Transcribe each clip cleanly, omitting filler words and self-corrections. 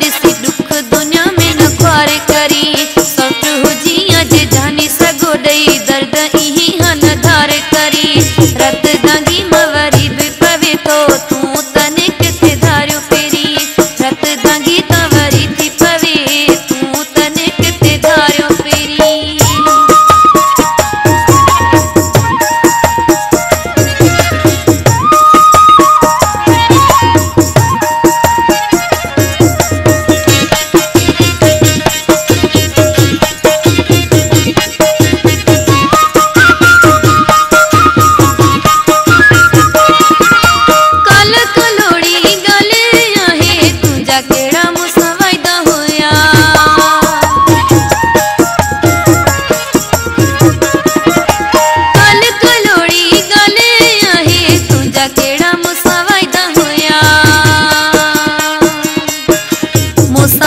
दिसी दुख दुनिया में न ख्वार करी सौट हुजिया जे जानी सगो दई दर्द इही हन धार करी रत दांगी मवरी भी पवे तो तू तने किथे धार्यो पेरी रत दांगी तवरी थी पवे तू तने किथे धार्यो पेरी।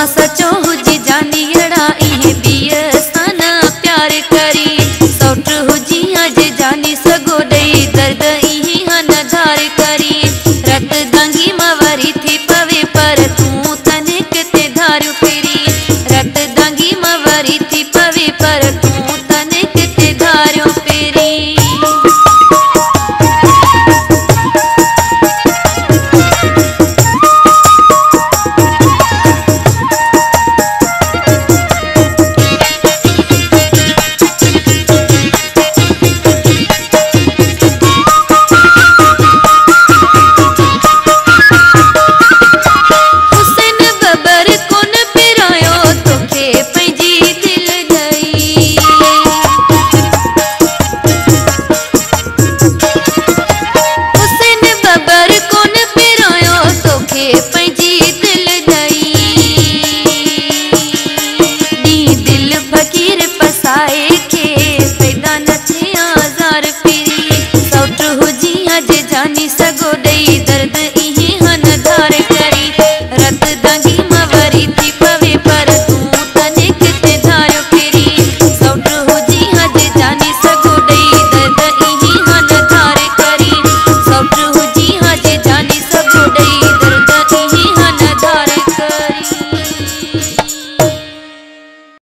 सचो हुजी जानी अड़ा इहे बियसान प्यार करी सौट हुजिया जे जानी सगो दई दर्द इही हन धार करी रत दांगी मवरी थी पवे पर तू तने किथे धार्यो पेरी रत दांगी मवरी थी पवे पर तू तने किथे धार्यो पेरी। पैंजी